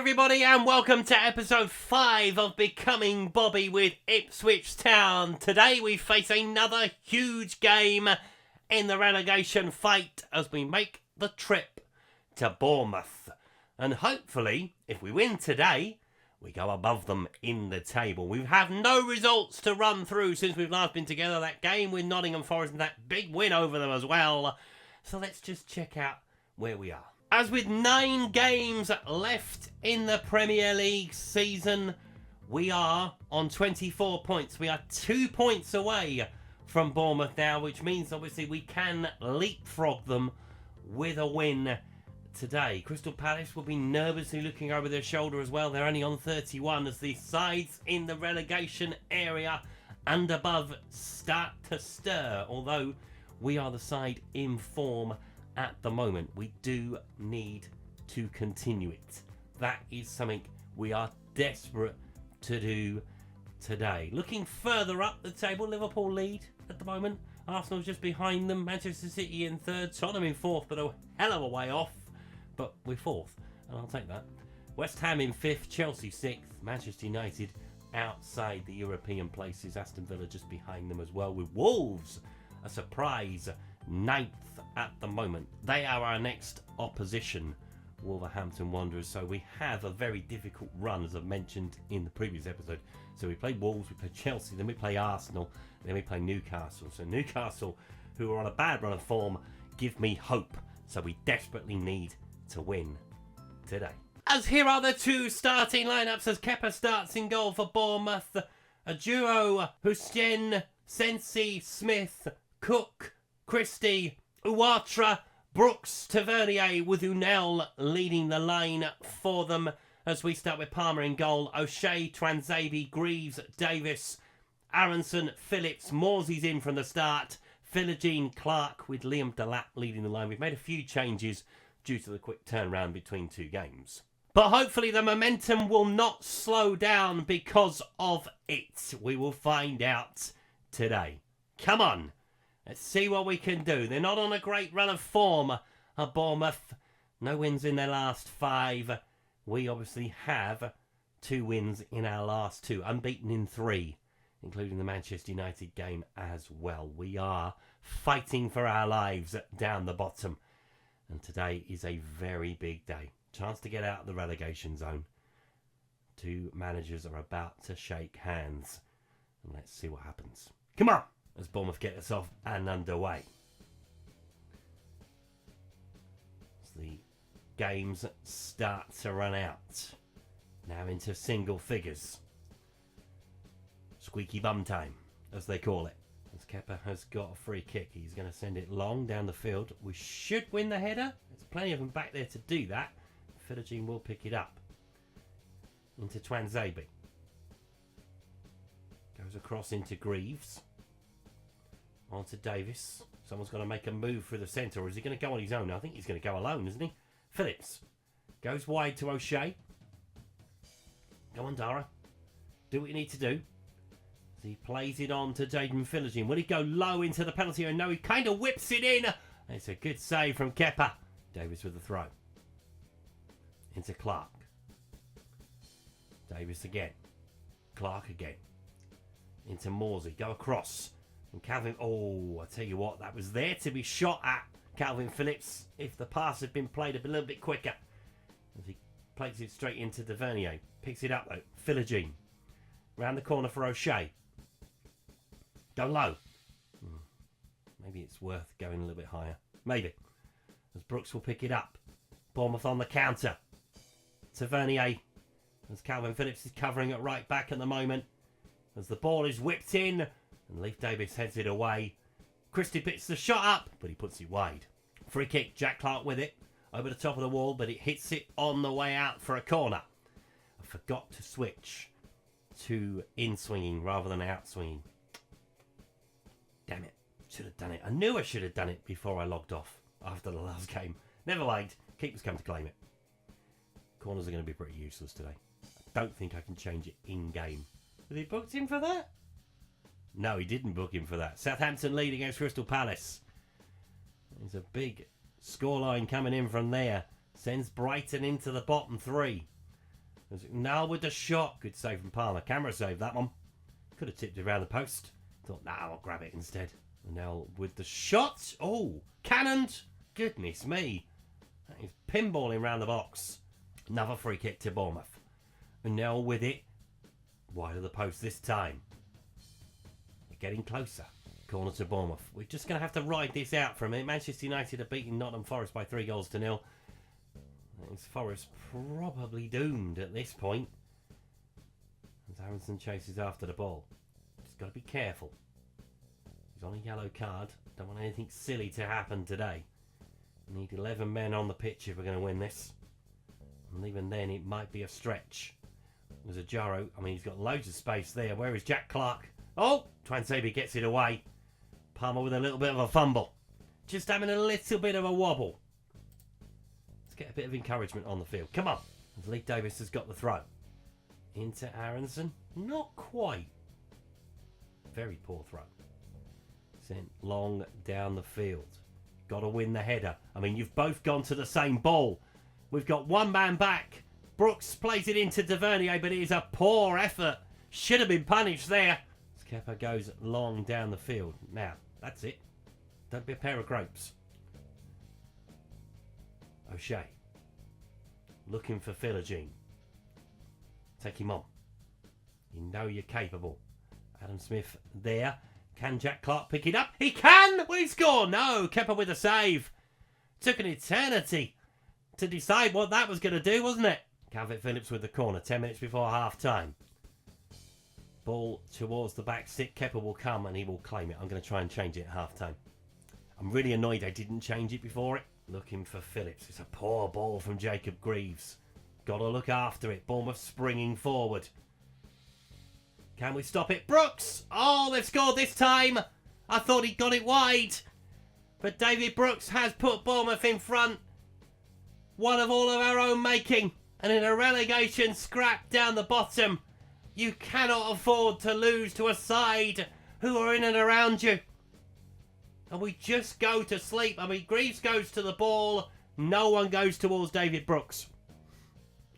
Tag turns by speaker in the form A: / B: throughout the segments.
A: everybody, and welcome to episode 5 of Becoming Bobby with Ipswich Town. Today we face another huge game in the relegation fight as we make the trip to Bournemouth. And hopefully, if we win today, we go above them in the table. We have no results to run through since we've last been together. That game with Nottingham Forest and that big win over them as well. So let's just check out where we are. As with 9 games left in the Premier League season, we are on 24 points. We are 2 points away from Bournemouth now, which means obviously we can leapfrog them with a win today. Crystal Palace will be nervously looking over their shoulder as well. They're only on 31 as the sides in the relegation area and above start to stir. Although we are the side in form at the moment, we do need to continue it. That is something we are desperate to do today. Looking further up the table, Liverpool lead at the moment. Arsenal's just behind them. Manchester City in 3rd. Tottenham in 4th, but a hell of a way off. But we're 4th, and I'll take that. West Ham in 5th. Chelsea 6th. Manchester United outside the European places. Aston Villa just behind them as well, with Wolves a surprise 9th at the moment. They are our next opposition, Wolverhampton Wanderers. So we have a very difficult run, as I've mentioned in the previous episode. So we play Wolves, we play Chelsea, then we play Arsenal, then we play Newcastle. So Newcastle, who are on a bad run of form, give me hope. So we desperately need to win today. As here are the 2 starting lineups as Kepa starts in goal for Bournemouth. A duo, Hussein, Sensi, Smith, Cook, Christie, Uwatra, Brooks, Tavernier, with Unel leading the line for them. As we start with Palmer in goal, O'Shea, Twanzebe, Greaves, Davis, Aronson, Phillips, Morsey's in from the start, Philogene, Clark, with Liam Delap leading the line. We've made a few changes due to the quick turnaround between 2 games. But hopefully the momentum will not slow down because of it. We will find out today. Come on. Let's see what we can do. They're not on a great run of form at Bournemouth. No wins in their last 5. We obviously have 2 wins in our last 2. Unbeaten in 3, including the Manchester United game as well. We are fighting for our lives down the bottom. And today is a very big day. Chance to get out of the relegation zone. 2 managers are about to shake hands. And let's see what happens. Come on! As Bournemouth get us off and underway. As the games start to run out. Now into single figures. Squeaky bum time, as they call it. As Kepa has got a free kick. He's going to send it long down the field. We should win the header. There's plenty of them back there to do that. Philogene will pick it up. Into Twanzebe. Goes across into Greaves. On to Davis. Someone's got to make a move through the centre, or is he going to go on his own? I think he's going to go alone, isn't he? Phillips goes wide to O'Shea. Go on, Dara. Do what you need to do. As he plays it on to Jaden Philogene. Will he go low into the penalty area? No, he kind of whips it in. It's a good save from Kepa. Davis with the throw. Into Clark. Davis again. Clark again. Into Morsey. Go across. And Calvin, I tell you what, that was there to be shot at. Calvin Phillips, if the pass had been played a little bit quicker. As he plays it straight into Tavernier. Picks it up though. Philogene. Round the corner for O'Shea. Go low. Maybe it's worth going a little bit higher. Maybe. As Brooks will pick it up. Bournemouth on the counter. Tavernier. As Calvin Phillips is covering at right back at the moment. As the ball is whipped in. And Leif Davis heads it away. Christie picks the shot up, but he puts it wide. Free kick, Jack Clark with it. Over the top of the wall, but it hits it on the way out for a corner. I forgot to switch to in-swinging rather than out-swinging. Damn it. Should have done it. I knew I should have done it before I logged off after the last game. Never mind. Keepers come to claim it. Corners are going to be pretty useless today. I don't think I can change it in-game. Was he booked in for that? No, he didn't book him for that. Southampton lead against Crystal Palace. There's a big scoreline coming in from there. Sends Brighton into the bottom 3. Now with the shot. Good save from Palmer. Camera saved that one. Could have tipped it around the post. Thought, nah, I'll grab it instead. Now with the shot. Oh, cannoned. Goodness me. That is pinballing round the box. Another free kick to Bournemouth. And now with it. Wide of the post this time. They're getting closer. Corner to Bournemouth. We're just going to have to ride this out for a minute. Manchester United are beating Nottingham Forest by 3-0. It's Forest probably doomed at this point. As Aronson chases after the ball. Just got to be careful. He's on a yellow card. Don't want anything silly to happen today. We need 11 men on the pitch if we're going to win this. And even then it might be a stretch. There's a Jaro. I mean, he's got loads of space there. Where is Jack Clark? Oh! Twansabi gets it away. Palmer with a little bit of a fumble. Just having a little bit of a wobble. Let's get a bit of encouragement on the field. Come on. As Lee Davis has got the throw. Into Aronson. Not quite. Very poor throw. Sent long down the field. Got to win the header. I mean, you've both gone to the same ball. We've got one man back. Brooks plays it into Tavernier, but it is a poor effort. Should have been punished there. Kepa goes long down the field. Now, that's it. Don't be a pair of grapes. O'Shea. Looking for Philogene. Take him on. You know you're capable. Adam Smith there. Can Jack Clark pick it up? He can! Will he score? No. Kepa with a save. Took an eternity to decide what that was going to do, wasn't it? Calvert-Phillips with the corner. 10 minutes before half-time. Ball towards the back stick. Kepa will come and he will claim it. I'm going to try and change it at half-time. I'm really annoyed I didn't change it before it. Looking for Phillips. It's a poor ball from Jacob Greaves. Got to look after it. Bournemouth springing forward. Can we stop it? Brooks! Oh, they've scored this time. I thought he'd got it wide. But David Brooks has put Bournemouth in front. One of all of our own making. And in a relegation scrap down the bottom, you cannot afford to lose to a side who are in and around you. And we just go to sleep. I mean, Greaves goes to the ball. No one goes towards David Brooks.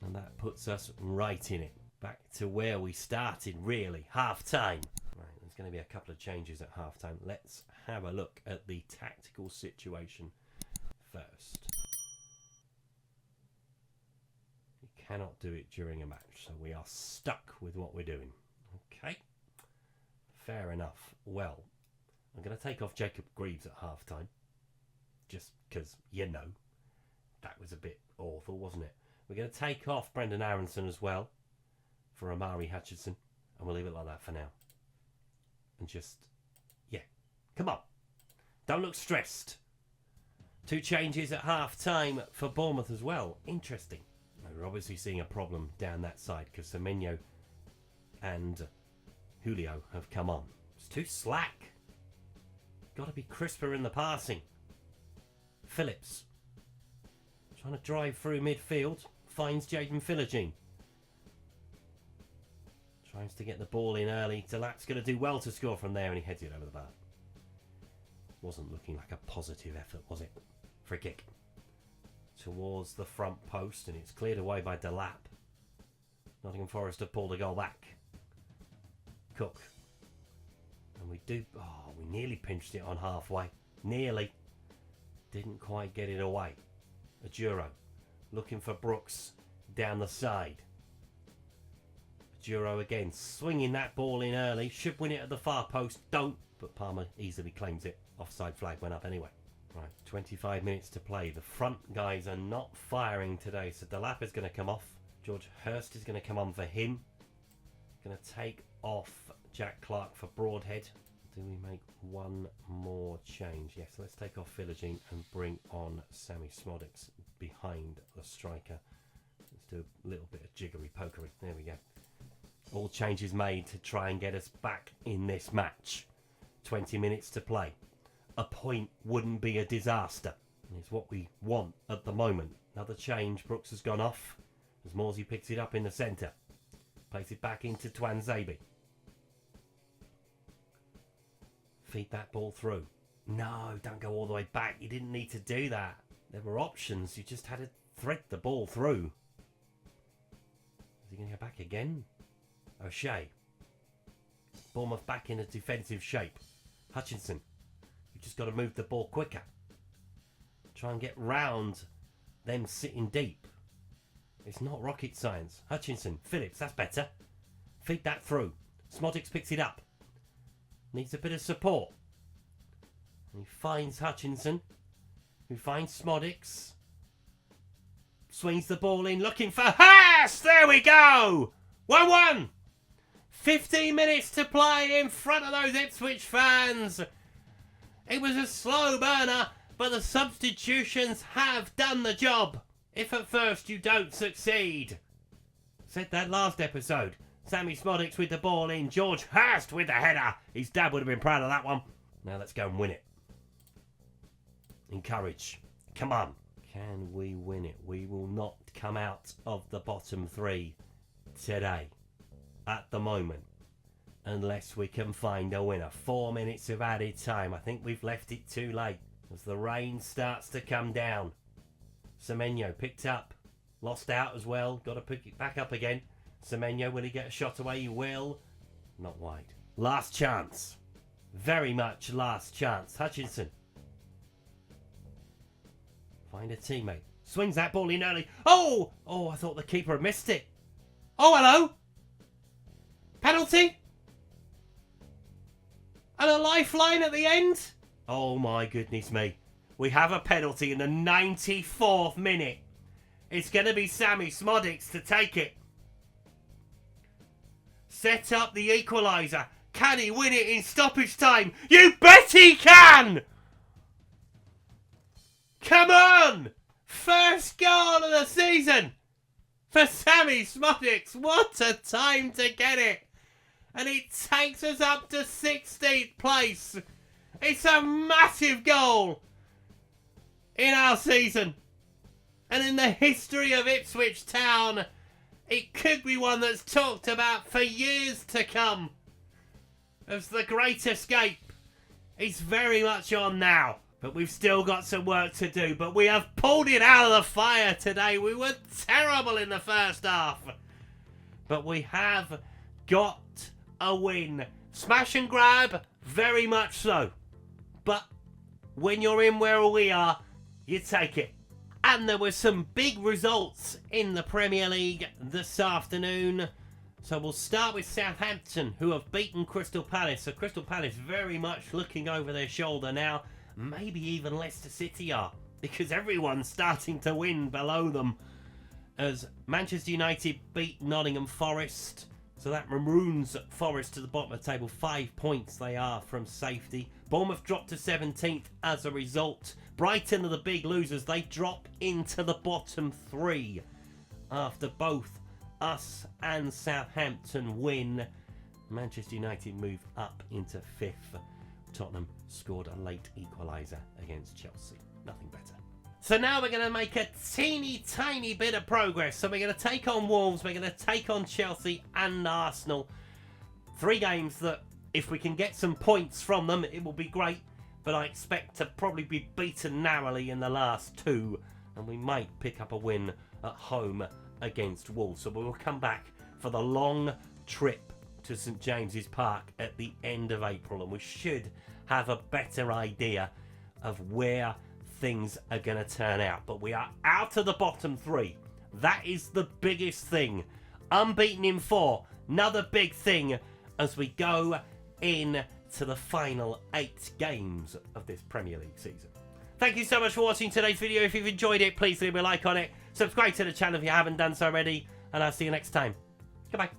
A: And that puts us right in it. Back to where we started, really. Half-time. Right, there's going to be a couple of changes at half-time. Let's have a look at the tactical situation first. We cannot do it during a match, so we are stuck with what we're doing. Okay. Fair enough. Well, I'm going to take off Jacob Greaves at half-time. Just because, you know, that was a bit awful, wasn't it? We're going to take off Brendan Aronson as well for Amari Hutchinson. And we'll leave it like that for now. And just, yeah, come on. Don't look stressed. 2 changes at half-time for Bournemouth as well. Interesting. We're obviously seeing a problem down that side because Semenyo and Julio have come on. It's too slack. Got to be crisper in the passing. Phillips. Trying to drive through midfield. Finds Jaden Philogene. Tries to get the ball in early. Delap's going to do well to score from there and he heads it over the bar. Wasn't looking like a positive effort, was it? Free kick. Towards the front post and it's cleared away by Delap. Nottingham Forest have pulled a goal back. Cook. And we nearly pinched it on halfway. Nearly. Didn't quite get it away. Aduro. Looking for Brooks down the side. Aduro again. Swinging that ball in early. Should win it at the far post. Don't. But Palmer easily claims it. Offside flag went up anyway. Right, 25 minutes to play. The front guys are not firing today. So Delap is going to come off. George Hurst is going to come on for him. Going to take off Jack Clark for Broadhead. Do we make one more change? Yes, let's take off Philogene and bring on Sammy Smodics behind the striker. Let's do a little bit of jiggery pokery. There we go. All changes made to try and get us back in this match. 20 minutes to play. A point wouldn't be a disaster. And it's what we want at the moment. Another change. Brooks has gone off. As Morsey picks it up in the centre. Plays it back into Twansabi. Feed that ball through. No, don't go all the way back. You didn't need to do that. There were options. You just had to thread the ball through. going to go back again? O'Shea. Bournemouth back in a defensive shape. Hutchinson. You've just got to move the ball quicker. Try and get round them sitting deep. It's not rocket science. Hutchinson. Phillips. That's better. Feed that through. Smodics picks it up. Needs a bit of support. He finds Hutchinson. Who finds Smodics. Swings the ball in, looking for Haas! There we go! 1-1! 15 minutes to play in front of those Ipswich fans. It was a slow burner, but the substitutions have done the job. If at first you don't succeed. Said that last episode. Sammy Smodics with the ball in. George Hurst with the header. His dad would have been proud of that one. Now let's go and win it. Encourage. Come on. Can we win it? We will not come out of the bottom three today. At the moment. Unless we can find a winner. 4 minutes of added time. I think we've left it too late. As the rain starts to come down. Semenyo picked up. Lost out as well. Got to pick it back up again. Semenyo, will he get a shot away? He will. Not wide. Last chance. Very much last chance. Hutchinson. Find a teammate. Swings that ball in early. Oh! Oh, I thought the keeper had missed it. Oh, hello. Penalty. And a lifeline at the end. Oh, my goodness me. We have a penalty in the 94th minute. It's going to be Sammy Smodics to take it. Set up the equaliser. Can he win it in stoppage time? You bet he can! Come on! First goal of the season for Sammy Smodics. What a time to get it. And it takes us up to 16th place. It's a massive goal in our season. And in the history of Ipswich Town, it could be one that's talked about for years to come. As the Great Escape is very much on now. But we've still got some work to do. But we have pulled it out of the fire today. We were terrible in the first half. But we have got a win. Smash and grab, very much so. But when you're in where we are, you take it. And there were some big results in the Premier League this afternoon. So we'll start with Southampton, who have beaten Crystal Palace. So Crystal Palace very much looking over their shoulder now. Maybe even Leicester City are, because everyone's starting to win below them. As Manchester United beat Nottingham Forest. So that maroons Forest to the bottom of the table. 5 points they are from safety. Bournemouth dropped to 17th as a result. Brighton are the big losers. They drop into the bottom three after both us and Southampton win. Manchester United move up into 5th. Tottenham scored a late equaliser against Chelsea. Nothing better. So now we're going to make a teeny tiny bit of progress. So we're going to take on Wolves, we're going to take on Chelsea and Arsenal. 3 games that if we can get some points from them, it will be great. But I expect to probably be beaten narrowly in the last 2. And we might pick up a win at home against Wolves. So we will come back for the long trip to St James's Park at the end of April. And we should have a better idea of where things are going to turn out. But we are out of the bottom 3. That is the biggest thing. Unbeaten in 4. Another big thing as we go in to the final 8 games of this Premier League season. Thank you so much for watching today's video. If you've enjoyed it, please leave a like on it. Subscribe to the channel if you haven't done so already. And I'll see you next time. Goodbye.